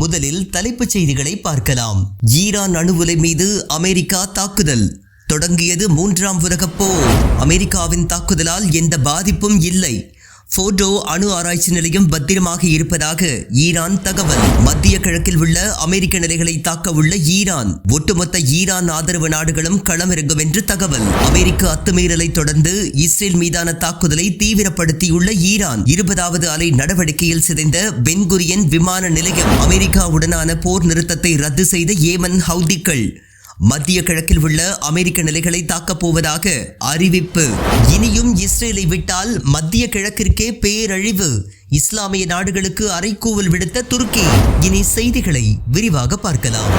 முதலில் தலைப்புச் செய்திகளை பார்க்கலாம். ஈரான் அணு உலை மீது அமெரிக்கா தாக்குதல். தொடங்கியது 3ஆம் உலகப் போர். அமெரிக்காவின் தாக்குதலால் எந்த பாதிப்பும் இல்லை. போர்டோ அணு ஆராய்ச்சி நிலையம் பத்திரமாக இருப்பதாக ஈரான் தகவல். மத்திய கிழக்கில் உள்ள அமெரிக்க நிலைகளை தாக்க உள்ள ஈரான். ஒட்டுமொத்த ஈரான் ஆதரவு நாடுகளும் களமிறங்கும் என்று தகவல். அமெரிக்க அத்துமீறலை தொடர்ந்து இஸ்ரேல் மீதான தாக்குதலை தீவிரப்படுத்தியுள்ள ஈரான். 20வது அலை நடவடிக்கையில் சிதைந்த பென்குரியன் விமான நிலையம். அமெரிக்காவுடனான போர் நிறுத்தத்தை ரத்து செய்த ஏமன் ஹவுதிகள். மத்திய கிழக்கில் உள்ள அமெரிக்க நிலைகளை தாக்கப் போவதாக அறிவிப்பு. இனியும் இஸ்ரேலை விட்டால் மத்திய கிழக்கிற்கே பேரழிவு. இஸ்லாமிய நாடுகளுக்கு அறைகூவல் விடுத்த துருக்கி. இனி செய்திகளை விரிவாக பார்க்கலாம்.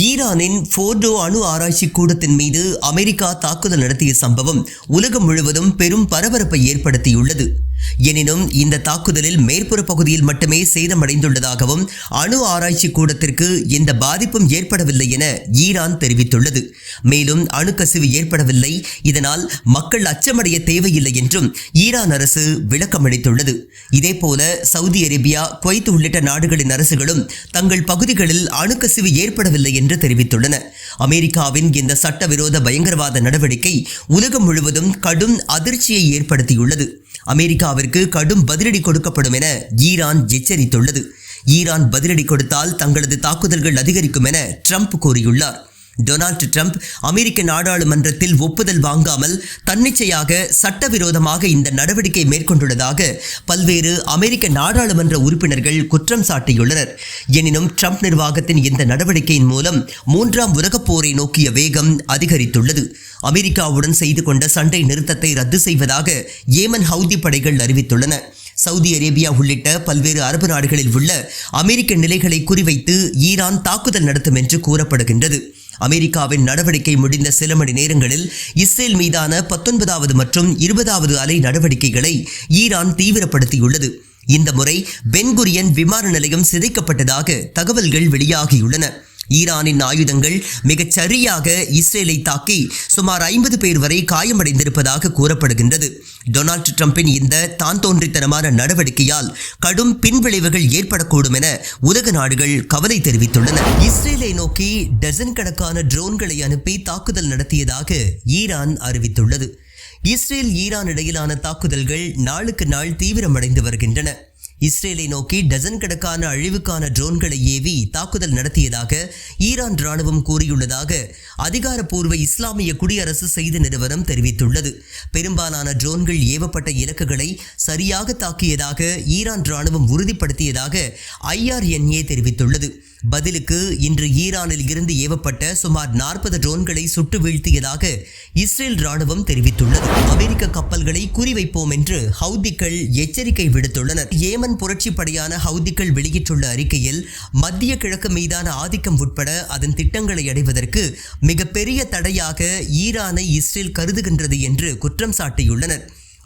ஈரானின் போர்டோ அணு ஆராய்ச்சி கூடத்தின் மீது அமெரிக்கா தாக்குதல் நடத்திய சம்பவம் உலகம் முழுவதும் பெரும் பரபரப்பை ஏற்படுத்தியுள்ளது. எனினும் இந்த தாக்குதலில் மேற்புற பகுதியில் மட்டுமே சேதமடைந்துள்ளதாகவும் அணு ஆராய்ச்சி கூடத்திற்கு எந்த பாதிப்பும் ஏற்படவில்லை என ஈரான் தெரிவித்துள்ளது. மேலும் அணுக்கசிவு ஏற்படவில்லை, இதனால் மக்கள் அச்சமடைய தேவையில்லை என்றும் ஈரான் அரசு விளக்கமளித்துள்ளது. இதேபோல சவுதி அரேபியா, குவைத் உள்ளிட்ட நாடுகளின் அரசுகளும் தங்கள் பகுதிகளில் அணுக்கசிவு ஏற்படவில்லை என்று தெரிவித்துள்ளன. அமெரிக்காவின் இந்த சட்டவிரோத பயங்கரவாத நடவடிக்கை உலகம் முழுவதும் கடும் அதிர்ச்சியை ஏற்படுத்தியுள்ளது. அமெரிக்காவிற்கு கடும் பதிலடி கொடுக்கப்படும் என ஈரான் எச்சரித்துள்ளது. ஈரான் பதிலடி கொடுத்தால் தங்களது தாக்குதல்கள் அதிகரிக்கும் என ட்ரம்ப் கூறியுள்ளார். டொனால்டு ட்ரம்ப் அமெரிக்க நாடாளுமன்றத்தில் ஒப்புதல் வாங்காமல் தன்னிச்சையாக சட்டவிரோதமாக இந்த நடவடிக்கை மேற்கொண்டுள்ளதாக பல்வேறு அமெரிக்க நாடாளுமன்ற உறுப்பினர்கள் குற்றம் சாட்டியுள்ளனர். எனினும் ட்ரம்ப் நிர்வாகத்தின் இந்த நடவடிக்கையின் மூலம் 3ஆம் உலகப் போரை நோக்கிய வேகம் அதிகரித்துள்ளது. அமெரிக்காவுடன் செய்து கொண்ட சண்டை நிறுத்தத்தை ரத்து செய்வதாக ஏமன் ஹவுதி படைகள் அறிவித்துள்ளன. சவுதி அரேபியா உள்ளிட்ட பல்வேறு அரபு நாடுகளில் உள்ள அமெரிக்க நிலைகளை குறிவைத்து ஈரான் தாக்குதல் நடத்தும் என்று கூறப்படுகின்றது. அமெரிக்காவின் நடவடிக்கை முடிந்த சில மணி நேரங்களில் இஸ்ரேல் மீதான 19வது மற்றும் 20வது அலை நடவடிக்கைகளை ஈரான் தீவிரப்படுத்தியுள்ளது. இந்த முறை பென்குரியன் விமான நிலையம் சிதைக்கப்பட்டதாக தகவல்கள் வெளியாகியுள்ளன. ஈரானின் ஆயுதங்கள் மிகச் சரியாக இஸ்ரேலை தாக்கி சுமார் 50 பேர் வரை காயமடைந்திருப்பதாக கூறப்படுகின்றது. டொனால்டு ட்ரம்பின் இந்த தான் தோன்றித்தனமான நடவடிக்கையால் கடும் பின்விளைவுகள் ஏற்படக்கூடும் என உலக நாடுகள் கவலை தெரிவித்துள்ளன. இஸ்ரேலை நோக்கி டசன் கணக்கான ட்ரோன்களை அனுப்பி தாக்குதல் நடத்தியதாக ஈரான் அறிவித்துள்ளது. இஸ்ரேல் ஈரான் இடையிலான தாக்குதல்கள் நாளுக்கு நாள் தீவிரமடைந்து வருகின்றன. இஸ்ரேலை நோக்கி டசன் கணக்கான அழிவுக்கான ட்ரோன்களை ஏவி தாக்குதல் நடத்தியதாக ஈரான் ராணுவம் கூறியுள்ளதாக அதிகாரப்பூர்வ இஸ்லாமிய குடியரசு செய்தி நிறுவனம் தெரிவித்துள்ளது. பெரும்பாலான ட்ரோன்கள் ஏவப்பட்ட இலக்குகளை சரியாக தாக்கியதாக ஈரான் ராணுவம் உறுதிப்படுத்தியதாக IRNA தெரிவித்துள்ளது. பதிலுக்கு இன்று ஈரானில் இருந்து ஏவப்பட்ட சுமார் 40 ட்ரோன்களை சுட்டு வீழ்த்தியதாக இஸ்ரேல் ராணுவம் தெரிவித்துள்ளது. அமெரிக்க கப்பல்களை குறிவைப்போம் என்று ஹவுதிகள் எச்சரிக்கை விடுத்துள்ளனர். ஏமன் புரட்சி படையான ஹவுதிகள் வெளியிட்டுள்ள அறிக்கையில் மத்திய கிழக்கு மீதான ஆதிக்கம் உட்பட அதன் திட்டங்களை அடைவதற்கு மிகப்பெரிய தடையாக ஈரானை இஸ்ரேல் கருதுகின்றது என்று குற்றம் சாட்டியுள்ளனர்.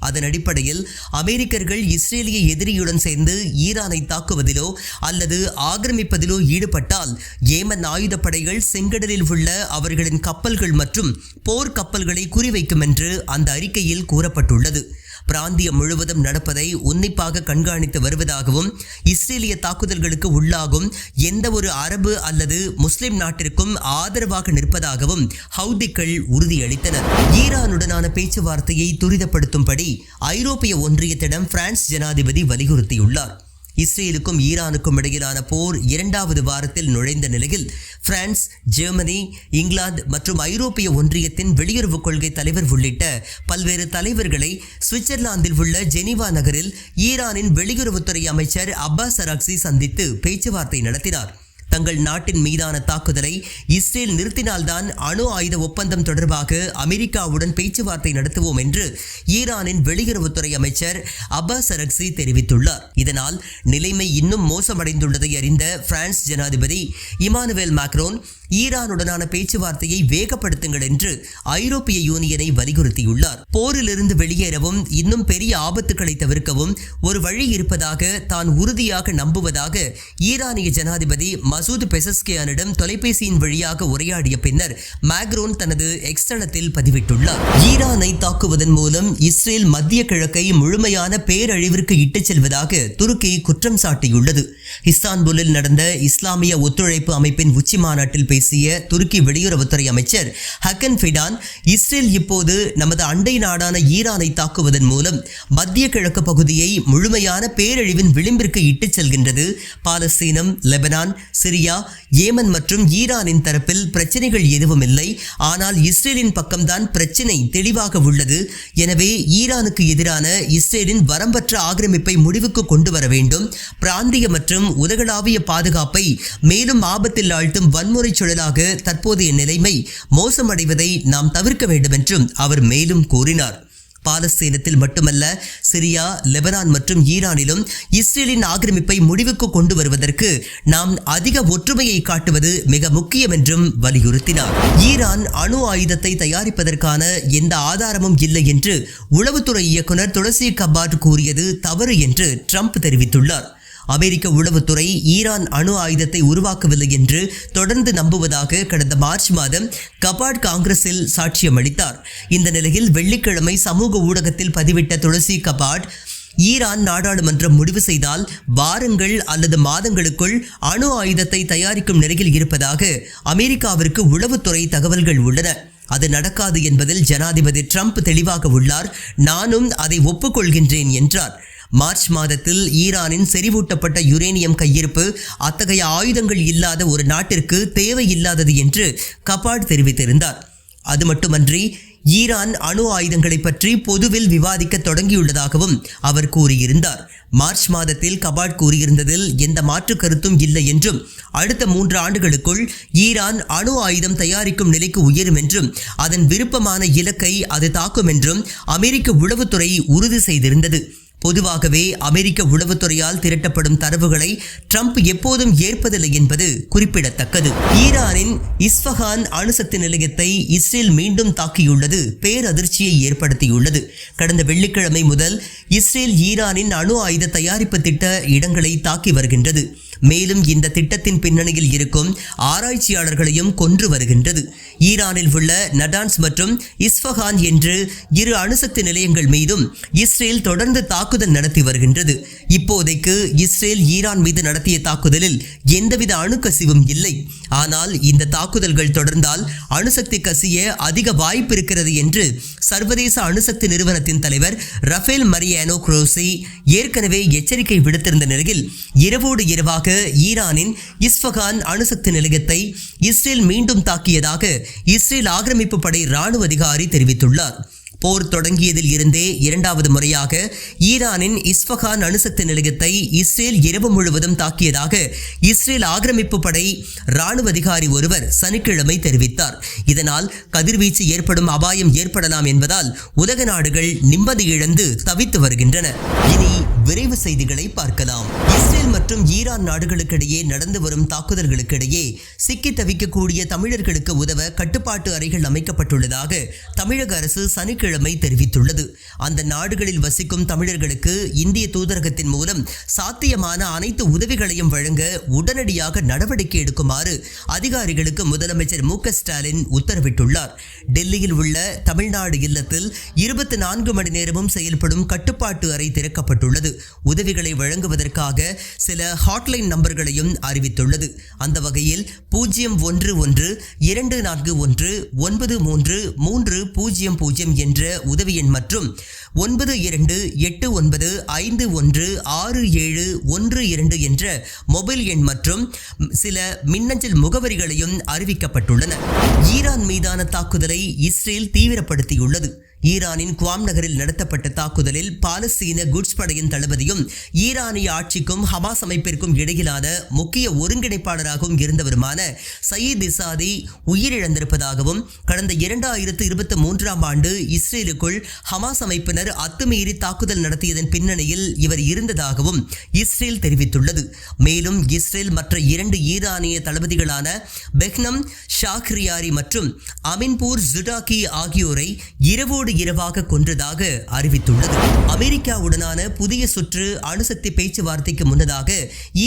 அதன் அடிப்படையில் அமெரிக்கர்கள் இஸ்ரேலிய எதிரியுடன் சேர்ந்து ஈரானை தாக்குவதிலோ அல்லது ஆக்கிரமிப்பதிலோ ஈடுபட்டால் ஏமன் ஆயுதப்படைகள் செங்கடலில் உள்ள அவர்களின் கப்பல்கள் மற்றும் போர் கப்பல்களை குறிவைக்கும் என்று அந்த அறிக்கையில் கூறப்பட்டுள்ளது. பிராந்தியம் முழுவதும் நடப்பதை உன்னிப்பாக கண்காணித்து வருவதாகவும் இஸ்ரேலிய தாக்குதல்களுக்கு உள்ளாகும் எந்த ஒரு அரபு அல்லது முஸ்லிம் நாட்டிற்கும் ஆதரவாக நிற்பதாகவும் ஹவுதிகள் உறுதியளித்தனர். ஈரானுடனான பேச்சுவார்த்தையை துரிதப்படுத்தும்படி ஐரோப்பிய ஒன்றியத்திடம் பிரான்ஸ் ஜனாதிபதி வலியுறுத்தியுள்ளார். இஸ்ரேலுக்கும் ஈரானுக்கும் இடையிலான போர் 2வது வாரத்தில் நுழைந்த நிலையில் பிரான்ஸ், ஜெர்மனி, இங்கிலாந்து மற்றும் ஐரோப்பிய ஒன்றியத்தின் வெளியுறவு கொள்கை தலைவர் உள்ளிட்ட பல்வேறு தலைவர்களை சுவிட்சர்லாந்தில் உள்ள ஜெனீவா நகரில் ஈரானின் வெளியுறவுத்துறை அமைச்சர் அப்பாஸ் அராக்சி சந்தித்து பேச்சுவார்த்தை நடத்தினார். தங்கள் நாட்டின் மீதான தாக்குதலை இஸ்ரேல் நிறுத்தினால்தான் அணு ஆயுத ஒப்பந்தம் தொடர்பாக அமெரிக்காவுடன் பேச்சுவார்த்தை நடத்துவோம் என்று ஈரானின் வெளியுறவுத்துறை அமைச்சர் அப்பாஸ் அராக்சி தெரிவித்துள்ளார். இதனால் நிலைமை இன்னும் மோசமடைந்துள்ளதை அறிந்த பிரான்ஸ் ஜனாதிபதி இமானுவேல் மேக்ரோன் ஈரானுடனான பேச்சுவார்த்தையை வேகப்படுத்துங்கள் என்று ஐரோப்பிய யூனியனை வலியுறுத்தியுள்ளார். போரிலிருந்து வெளியேறவும் இன்னும் பெரிய ஆபத்துக்களை தவிர்க்கவும் ஒரு வழி இருப்பதாக தான் உறுதியாக நம்புவதாக ஈரானிய ஜனாதிபதி மசூத் பெசஸ்கியானிடம் தொலைபேசியின் வழியாக உரையாடிய பின்னர் மேக்ரோன் தனது எக்ஸ் தளத்தில் பதிவிட்டுள்ளார். ஈரானை தாக்குவதன் மூலம் இஸ்ரேல் மத்திய கிழக்கை முழுமையான பேரழிவிற்கு இட்டுச் செல்வதாக துருக்கி குற்றம் சாட்டியுள்ளது. இஸ்தான்புல்லில் நடந்த இஸ்லாமிய ஒத்துழைப்பு அமைப்பின் உச்சி மாநாட்டில் பேசிய துருக்கி வெளியுறவுத்துறை அமைச்சர் ஹக்கன் ஃபிடான், இஸ்ரேல் இப்போது நமது அண்டை நாடான ஈரானை தாக்குவதன் மூலம் மத்திய கிழக்கு பகுதியை முழுமையான பேரழிவின் விளிம்பிற்கு இட்டுச் செல்கின்றது. பாலஸ்தீனம், லெபனான், சிரியா, ஏமன் மற்றும் ஈரானின் தரப்பில் பிரச்சனைகள் எதுவும் இல்லை. ஆனால் இஸ்ரேலின் பக்கம்தான் பிரச்சனை தெளிவாக உள்ளது. எனவே ஈரானுக்கு எதிரான இஸ்ரேலின் வரம்பற்ற ஆக்கிரமிப்பை முடிவுக்கு கொண்டு வர வேண்டும். பிராந்திய மற்றும் உலகளாவிய பாதுகாப்பை மேலும் ஆபத்தில் ஆழ்த்தும் வன்முறை சுழலாக தற்போதைய நிலைமை மோசமடைவதை நாம் தவிர்க்க வேண்டும் என்றும் அவர் மேலும் கூறினார். பாலஸ்தீனத்தில் மட்டுமல்ல, சிரியா, லெபனான் மற்றும் ஈரானிலும் இஸ்ரேலின் ஆக்கிரமிப்பை முடிவுக்கு கொண்டு வருவதற்கு நாம் அதிக ஒற்றுமையை காட்டுவது மிக முக்கியம் என்றும் வலியுறுத்தினார். ஈரான் அணு ஆயுதத்தை தயாரிப்பதற்கான எந்த ஆதாரமும் இல்லை என்று உளவுத்துறை இயக்குனர் துளசி கபாட் கூறியது தவறு என்று ட்ரம்ப் தெரிவித்துள்ளார். அமெரிக்க உளவுத்துறை ஈரான் அணு ஆயுதத்தை உருவாக்கவில்லை என்று தொடர்ந்து நம்புவதாக கடந்த மார்ச் மாதம் கபாட் காங்கிரஸில் சாட்சியம் அளித்தார். இந்த நிலையில் வெள்ளிக்கிழமை சமூக ஊடகத்தில் பதிவிட்ட துளசி கபாட், ஈரான் நாடாளுமன்றம் முடிவு செய்தால் வாரங்கள் அல்லது மாதங்களுக்குள் அணு ஆயுதத்தை தயாரிக்கும் நிலையில் இருப்பதாக அமெரிக்காவிற்கு உளவுத்துறை தகவல்கள் உள்ளன. அது நடக்காது என்பதில் ஜனாதிபதி ட்ரம்ப் தெளிவாக உள்ளார். நானும் அதை ஒப்புக்கொள்கின்றேன் என்றார். மார்ச் மாதத்தில் ஈரானின் செறிவூட்டப்பட்ட யுரேனியம் கையிருப்பு அத்தகைய ஆயுதங்கள் இல்லாத ஒரு நாட்டிற்கு தேவையில்லாதது என்று கபாட் தெரிவித்திருந்தார். அது மட்டுமன்றி ஈரான் அணு ஆயுதங்களை பற்றி பொதுவில் விவாதிக்க தொடங்கியுள்ளதாகவும் அவர் கூறியிருந்தார். மார்ச் மாதத்தில் கபாட் கூறியிருந்ததில் எந்த மாற்று கருத்தும் இல்லை என்றும் அடுத்த 3 ஆண்டுகளுக்குள் ஈரான் அணு ஆயுதம் தயாரிக்கும் நிலைக்கு உயரும் என்றும் அதன் விருப்பமான இலக்கை அது தாக்கும் என்றும் அமெரிக்க உளவுத்துறை உறுதி செய்திருந்தது. பொதுவாகவே அமெரிக்க உளவுத்துறையால் திரட்டப்படும் தரவுகளை ட்ரம்ப் எப்போதும் ஏற்பதில்லை என்பது குறிப்பிடத்தக்கது. ஈரானின் இஸ்ஃபஹான் அணுசக்தி நிலையத்தை இஸ்ரேல் மீண்டும் தாக்கியுள்ளது பேரதிர்ச்சியை ஏற்படுத்தியுள்ளது. கடந்த வெள்ளிக்கிழமை முதல் இஸ்ரேல் ஈரானின் அணு ஆயுத தயாரிப்பு திட்ட இடங்களை தாக்கி வருகின்றது. மேலும் இந்த திட்டத்தின் பின்னணியில் இருக்கும் ஆராய்ச்சியாளர்களையும் கொன்று வருகின்றது. ஈரானில் உள்ள நடான்ஸ் மற்றும் இஸ்ஃபஹான் என்று 2 அணுசக்தி நிலையங்கள் மீதும் இஸ்ரேல் தொடர்ந்து தாக்குதல் நடத்தி வருகின்றது. இப்போதைக்கு இஸ்ரேல் ஈரான் மீது நடத்திய தாக்குதலில் எந்தவித அணுக்கசிவும் இல்லை. ஆனால் இந்த தாக்குதல்கள் தொடர்ந்தால் அணுசக்தி கசிய அதிக வாய்ப்பு இருக்கிறது என்று சர்வதேச அணுசக்தி நிறுவனத்தின் தலைவர் ரஃபேல் மரியானோ குரோசி ஏற்கனவே எச்சரிக்கை விடுத்திருந்த நிலையில் இரவோடு இரவாக ஈரானின் இஸ்ஃபஹான் அணுசக்தி நிலையத்தை இஸ்ரேல் மீண்டும் தாக்கியதாக இஸ்ரேல் ஆக்கிரமிப்பு படை ராணுவ அதிகாரி தெரிவித்துள்ளார். போர் தொடங்கியதில் இருந்தே 2வது முறையாக ஈரானின் இஸ்ஃபஹான் அணுசக்தி நிலையத்தை இஸ்ரேல் இரவு முழுவதும் தாக்கியதாக இஸ்ரேல் ஆக்கிரமிப்பு படை ராணுவ அதிகாரி ஒருவர் சனிக்கிழமை தெரிவித்தார். இதனால் கதிர்வீச்சு ஏற்படும் அபாயம் ஏற்படலாம் என்பதால் உலக நாடுகள் நிம்மதி இழந்து தவித்து வருகின்றன. இனி விரைவு செய்திகளை பார்க்கலாம். இஸ்ரேல் மற்றும் ஈரான் நாடுகளுக்கிடையே நடந்து வரும் தாக்குதல்களுக்கிடையே சிக்கி தவிக்கக்கூடிய தமிழர்களுக்கு உதவ கட்டுப்பாட்டு அறைகள் அமைக்கப்பட்டுள்ளதாக தமிழக அரசு சனிக்கிழமை தெரிவித்துள்ளது. அந்த நாடுகளில் வசிக்கும் தமிழர்களுக்கு இந்திய தூதரகத்தின் மூலம் சாத்தியமான அனைத்து உதவிகளையும் வழங்க உடனடியாக நடவடிக்கை எடுக்குமாறு அதிகாரிகளுக்கு முதலமைச்சர் மு.க. ஸ்டாலின் உத்தரவிட்டுள்ளார். டெல்லியில் உள்ள தமிழ்நாடு இல்லத்தில் 24 மணி நேரமும் செயல்படும் கட்டுப்பாட்டு அறை திறக்கப்பட்டுள்ளது. உதவிகளை வழங்குவதற்காக சில ஹாட்லைன் நம்பர்களையும் அறிவித்துள்ளது. அந்த வகையில் 01124193300 என்ற உதவி எண் மற்றும் 9289516712 என்ற மொபைல் எண் மற்றும் சில மின்னஞ்சல் முகவரிகளையும் அறிவிக்கப்பட்டுள்ளன. ஈரான் மீதான தாக்குதலை இஸ்ரேல் தீவிரப்படுத்தியுள்ளது. ஈரானின் குவாம் நகரில் நடத்தப்பட்ட தாக்குதலில் பாலஸ்தீன குட்ஸ் படையின் தளபதியும் ஈரானிய ஆட்சிக்கும் ஹமாஸ் அமைப்பிற்கும் இடையிலான முக்கிய ஒருங்கிணைப்பாளராகவும் இருந்தவருமான சயீத் இசாதி உயிரிழந்திருப்பதாகவும் கடந்த 2023ஆம் ஆண்டு இஸ்ரேலுக்குள் ஹமாஸ் அமைப்பினர் அத்துமீறி தாக்குதல் நடத்தியதன் பின்னணியில் இவர் இருந்ததாகவும் இஸ்ரேல் தெரிவித்துள்ளது. மேலும் இஸ்ரேல் மற்ற 2 ஈரானிய தளபதிகளான பெஹ்னம் ஷாக்ரியாரி மற்றும் அமின்பூர் ஜுடாக்கி ஆகியோரை இரவாக கொன்றதாக அறிவித்துள்ளது. அமெரிக்காவுடனான புதிய சுற்று அணுசக்தி பேச்சுவார்த்தைக்கு முன்னதாக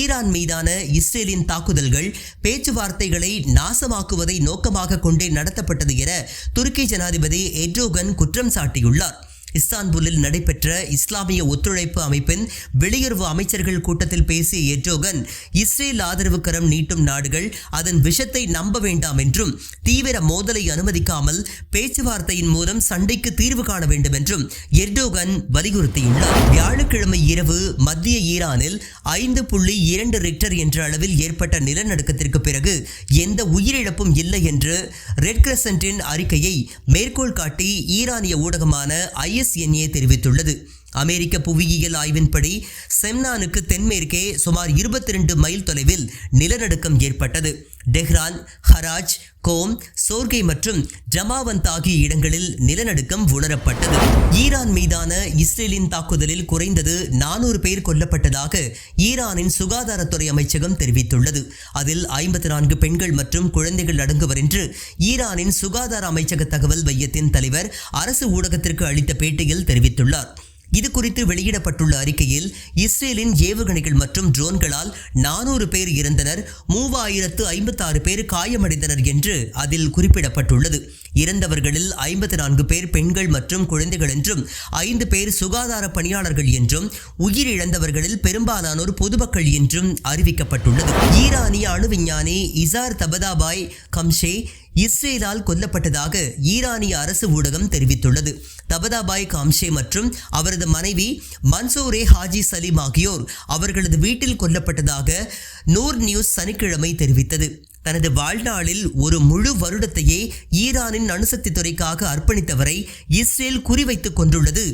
ஈரான் மீதான இஸ்ரேலின் தாக்குதல்கள் பேச்சுவார்த்தைகளை நாசமாக்குவதை நோக்கமாக கொண்டே நடத்தப்பட்டது என துருக்கி ஜனாதிபதி எர்டோகன் குற்றம் சாட்டியுள்ளார். இஸ்தான்புல்லில் நடைபெற்ற இஸ்லாமிய ஒத்துழைப்பு அமைப்பின் வெளியுறவு அமைச்சர்கள் கூட்டத்தில் பேசிய எர்டோகன், இஸ்ரேல் ஆதரவு கரம் நீட்டும் நாடுகள் அதன் விஷத்தை நம்ப வேண்டாம் என்றும் தீவிர மோதலை அனுமதிக்காமல் பேச்சுவார்த்தையின் மூலம் சண்டைக்கு தீர்வு காண வேண்டும் என்றும் எர்டோகன் வலியுறுத்தியுள்ளார். வியாழக்கிழமை இரவு மத்திய ஈரானில் 5.2 ரிக்டர் என்ற அளவில் ஏற்பட்ட நிலநடுக்கத்திற்கு பிறகு எந்த உயிரிழப்பும் இல்லை என்று ரெட் கிரசன்டின் அறிக்கையை மேற்கோள் காட்டி ஈரானிய ஊடகமான ISNA தெரிவித்துள்ளது. அமெரிக்க புவியியல் ஆய்வின்படி செம்னானுக்கு தென்மேற்கே சுமார் 22 மைல் தொலைவில் நிலநடுக்கம் ஏற்பட்டது. டெஹ்ரான், ஹராஜ், கோம், சோர்கே மற்றும் ஜமாவந்த் ஆகிய இடங்களில் நிலநடுக்கம் உணரப்பட்டது. ஈரான் மீதான இஸ்ரேலின் தாக்குதலில் குறைந்தது 400 பேர் கொல்லப்பட்டதாக ஈரானின் சுகாதாரத்துறை அமைச்சகம் தெரிவித்துள்ளது. அதில் 54 பெண்கள் மற்றும் குழந்தைகள் அடங்குவர் என்று ஈரானின் சுகாதார அமைச்சக தகவல் மையத்தின் தலைவர் அரசு ஊடகத்திற்கு அளித்த பேட்டியில் தெரிவித்துள்ளார். இது குறித்து வெளியிடப்பட்டுள்ள அறிக்கையில் இஸ்ரேலின் ஏவுகணைகள் மற்றும் ட்ரோன்களால் 400 பேர் இறந்தனர், 3056 பேர் காயமடைந்தனர் என்று அதில் குறிப்பிடப்பட்டுள்ளது. இறந்தவர்களில் 54 பேர் பெண்கள் மற்றும் குழந்தைகள் என்றும் 5 பேர் சுகாதார பணியாளர்கள் என்றும் உயிரிழந்தவர்களில் பெரும்பாலானோர் பொதுமக்கள் என்றும் அறிவிக்கப்பட்டுள்ளது. ஈரானிய அணு விஞ்ஞானி இசார் தபதாபாய் கம்ஷே இஸ்ரேலால் கொல்லப்பட்டதாக ஈரானிய அரசு ஊடகம் தெரிவித்துள்ளது. தபதாபாய் காம்ஷே மற்றும் அவரது மனைவி மன்சூரே ஹாஜி சலீம் ஆகியோர் அவர்களது வீட்டில் கொல்லப்பட்டதாக நூர் நியூஸ் சனிக்கிழமை தெரிவித்தது. தனது வாழ்நாளில் ஒரு முழு வருடத்தையே ஈரானின் அணுசக்தி துறைக்காக அர்ப்பணித்தவரை இஸ்ரேல் குறிவைத்துக் கொண்டுள்ளது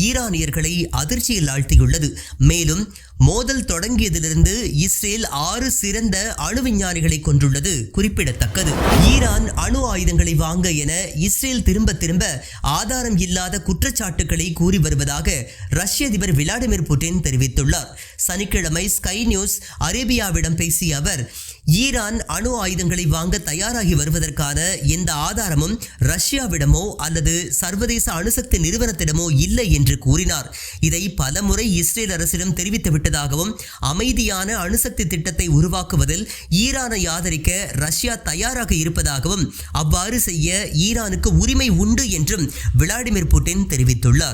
ஈரானியர்களை அதிர்ச்சியில் ஆழ்த்தியுள்ளது. மேலும் மோதல் தொடங்கியதிலிருந்து இஸ்ரேல் 6 சிறந்த அணு விஞ்ஞானிகளை கொண்டுள்ளது குறிப்பிடத்தக்கது. ஈரான் அணு ஆயுதங்களை வாங்க என இஸ்ரேல் திரும்ப ஆதாரம் இல்லாத குற்றச்சாட்டுக்களை கூறி வருவதாக ரஷ்ய அதிபர் விளாடிமிர் புட்டின் தெரிவித்துள்ளார். சனிக்கிழமை ஸ்கை நியூஸ் அரேபியாவிடம் பேசிய அவர், ஈரான் அணு ஆயுதங்களை வாங்க தயாராகி வருவதற்கான எந்த ஆதாரமும் ரஷ்யாவிடமோ அல்லது சர்வதேச அணுசக்தி நிறுவனத்திடமோ இல்லை என்று கூறினார். இதை பலமுறை இஸ்ரேல் அரசிடம் தெரிவித்துவிட்டதாகவும் அமைதியான அணுசக்தி திட்டத்தை உருவாக்குவதில் ஈரானை ஆதரிக்க ரஷ்யா தயாராக இருப்பதாகவும் அவ்வாறு செய்ய ஈரானுக்கு உரிமை உண்டு என்றும் விளாடிமிர் புட்டின் தெரிவித்துள்ளார்.